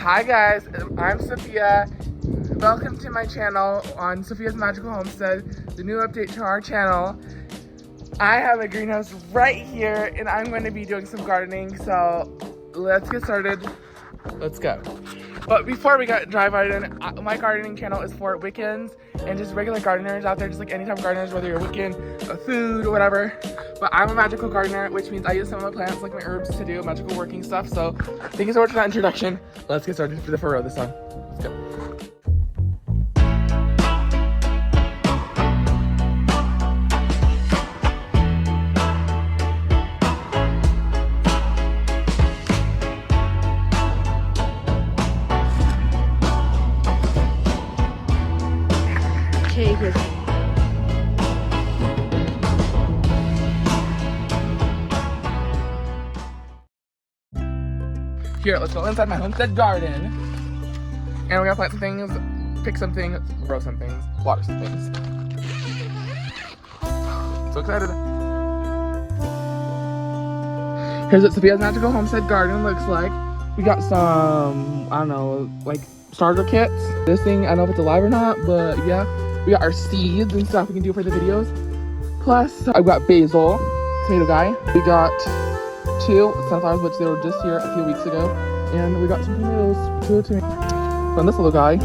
Hi guys, I'm Sophia. Welcome to my channel on Sophia's Magical Homestead, the new update to our channel. I have a greenhouse right here and I'm going to be doing some gardening, so let's get started. Let's go. But before we dive right in, my gardening channel is for Wiccans and just regular gardeners out there, just like any type of gardeners, whether you're a Wiccan, a food, or whatever. But I'm a magical gardener, which means I use some of my plants, like my herbs, to do magical working stuff. So thank you so much for that introduction. Let's get started for the furrow this time. Let's go. Here, let's go inside my homestead garden. And we're gonna plant some things, pick some things, grow some things, water some things. So excited. Here's what Sophia's Magical Homestead Garden looks like. We got some, I don't know, like starter kits. This thing, I don't know if it's alive or not, but yeah. We got our seeds and stuff we can do for the videos. Plus, I've got basil, tomato guy. We got 2 sunflowers, which they were just here a few weeks ago. And we got some tomatoes, 2 tomatoes from this little guy.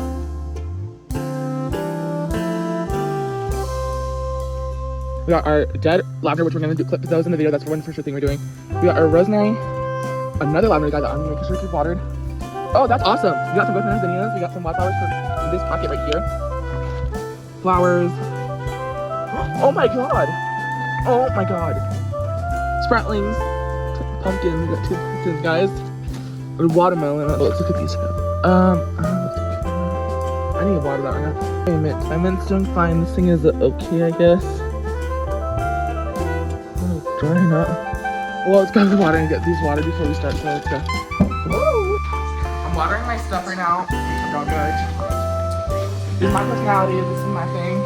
We got our dead lavender, which we're gonna clip those in the video. That's one for sure thing we're doing. We got our rosemary, another lavender guy that I'm making sure to keep watered. Oh, that's awesome. We got some rosemary zinnias. We got some wildflowers in this pocket right here. Flowers. Oh my god. Oh my god. Sproutlings. Pumpkin. We got 2 pumpkins, guys. A watermelon. Oh, let's look at these. I need to water that right now. Hey, mint. My mint's doing fine. This thing is okay, I guess. Oh, drying up. Well, let's go water and get these watered before we start. So let's go. Woo! I'm watering my stuff right now. I'm doing good. This is my personality. This is my thing.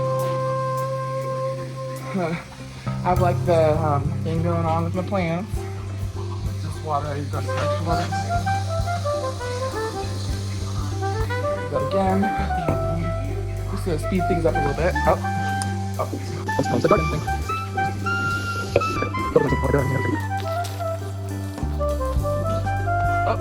I have like the thing going on with my plants. Just water. I use that extra water. Do that again. Just to speed things up a little bit. Oh. Let's pump the garden thing. Oh.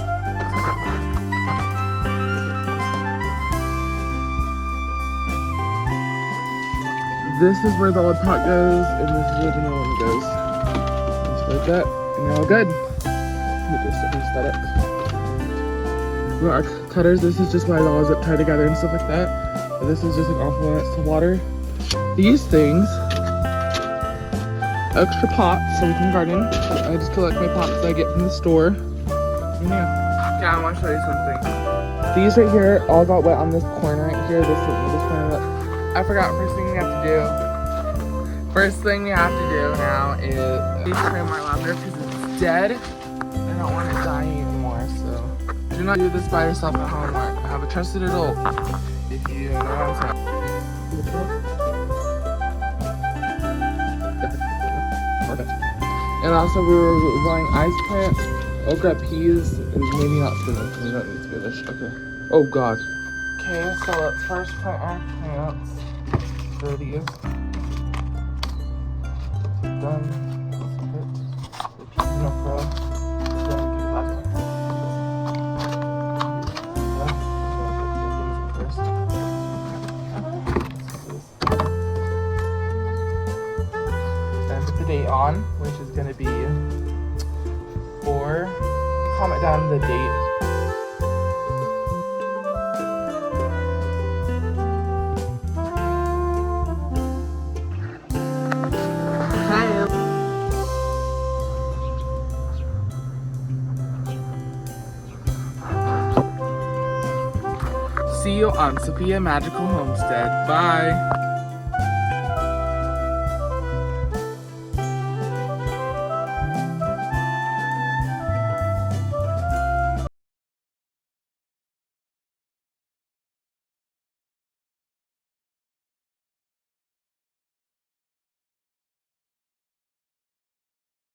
This is where the old pot goes, and this is where the new one goes. Just like that, and they're all good. Just aesthetics. We got our cutters. This is just why they're all zip tied together and stuff like that. But this is just like off limits to water. These things, extra pots so we can garden. I just collect my pots that I get from the store. And yeah, I want to show you something. These right here all got wet on this corner right here. This corner that I forgot. First thing we have to do. First thing we have to do now is trim our lavender because it's dead. I don't want it dying anymore. So do not do this by yourself at home. I have a trusted adult. If you know what I'm saying. And also we were growing ice plants, okra, peas, and maybe not spinach. We don't need spinach. Okay. Oh god. Okay, so let's first plant our plants. For these. Done. And put the date on, which is going to be 4. Comment down the date. See you on Sophia Magical Homestead. Bye.